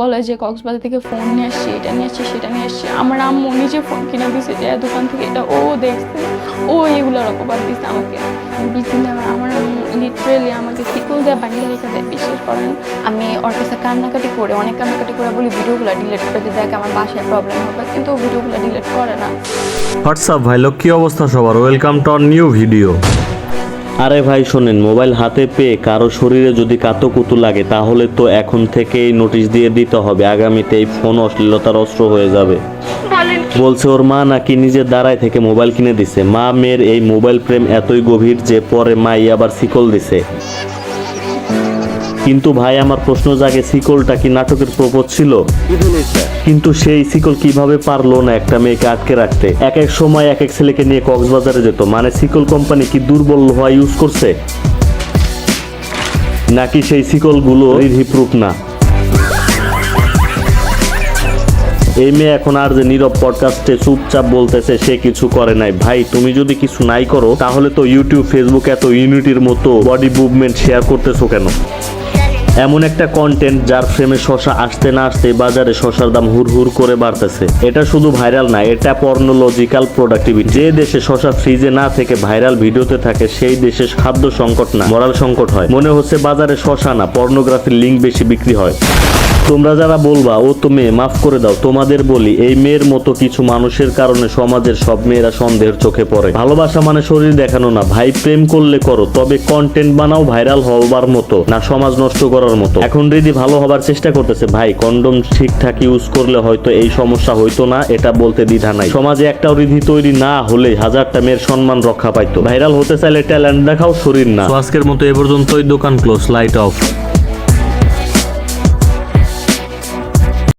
বলে যে কক্সবাজার থেকে ফোন নিয়ে আসছি, এটা নিয়ে আসছি, সেটা নিয়ে আসছি। আমার আম্মু নিজে ফোন কিনে দিয়েছে যে দোকান থেকে, এটা ও দেখছে, ও এগুলোর অপবাদ দিচ্ছে আমাকে। বিদিনে আমার আম্মু লিটারেলি আমাকে সিকল দেওয়া বানিয়ে রেখে দেয়, বিশ্বাস করেন। আমি ওর কাছে কান্নাকাটি করে, অনেক কান্নাকাটি করে বলি ভিডিওগুলো ডিলিট করে দিতে, দেখ আমার বাসায় প্রবলেম হবে, কিন্তু ভিডিওগুলো ডিলিট করে না। হোয়াটসঅ্যাপ ভাই লোক, কি অবস্থা সবার? Welcome to our new video. আরে ভাই শোনেন, মোবাইল হাতে পেয়ে কারো শরীরে যদি কাতুকুতু লাগে তাহলে তো এখন থেকেই নোটিশ দিয়ে দিতে হবে, আগামীতে এই ফোন অশ্লীলতার অস্ত্র হয়ে যাবে। বলছে ওর মা নাকি নিজের দ্বারায় থেকে মোবাইল কিনে দিছে। মা মেয়ের এই মোবাইল প্রেম এতই গভীর যে পরে মাই আবার শিকল দিছে। কিন্তু ভাই আমার প্রশ্ন জাগে, শিকলটা কি নাটকের প্রপোজ ছিল? কিন্তু সেই শিকল কিভাবে পারলো না একটা মেয়েকে আটকে রাখতে? এক এক সময় এক এক ছেলেকে নিয়ে কক্সবাজারে যেত, মানে শিকল কোম্পানি কি দুর্বল লোহা ইউজ করছে, নাকি সেই শিকলগুলো রিপ্রুফ না? এই মেয়ে এখন আর যে নীরব পডকাস্টে চুপচাপ বলতেছে সে কিছু করে নাই। ভাই তুমি যদি কিছু নাই করো তাহলে তো ইউটিউব ফেসবুক এত ইউনিটির মতো বডি মুভমেন্ট শেয়ার করতেছো কেন? এমন একটা কন্টেন্ট যার ফ্রেমে শশা আসতে না আসতে বাজারে শশার দাম হুড় হুড় করে বাড়তেছে। এটা শুধু ভাইরাল না, এটা পর্নোলজিক্যাল প্রোডাক্টিভিটি। যে দেশে শশা ফ্রিজে না থেকে ভাইরাল ভিডিওতে থাকে সেই দেশে খাদ্য সংকট না, মরাল সংকট হয়। মনে হচ্ছে বাজারে শশা না, পর্নোগ্রাফির লিঙ্ক বেশি বিক্রি হয়। তোমরা যারা বলবা ও তো মেয়ে, মাফ করে দাও, তোমাদের বলি এই মেয়ের মতো কিছু মানুষের কারণে সমাজের সব মেয়েরা সন্দেহের চোখে পড়ে। ভালোবাসা মানে শরীর দেখানো না ভাই, প্রেম করলে করো, তবে কন্টেন্ট বানাও ভাইরাল হবার মতো না, সমাজ নষ্ট করার মতো। এখন রিদি ভালো হবার চেষ্টা করতেছে। ভাই কন্ডম ঠিকঠাক ইউজ করলে হয়তো এই সমস্যা হইতো না, এটা বলতে দ্বিধা নাই। সমাজে একটাও রিধি তৈরি না হলে হাজারটা মেয়ের সম্মান রক্ষা পাইতো। ভাইরাল হতে চাইলে ট্যালেন্ট দেখাও, শরীর না। আজকের মতো এ পর্যন্তই, দোকান ক্লোজ, লাইট অফ।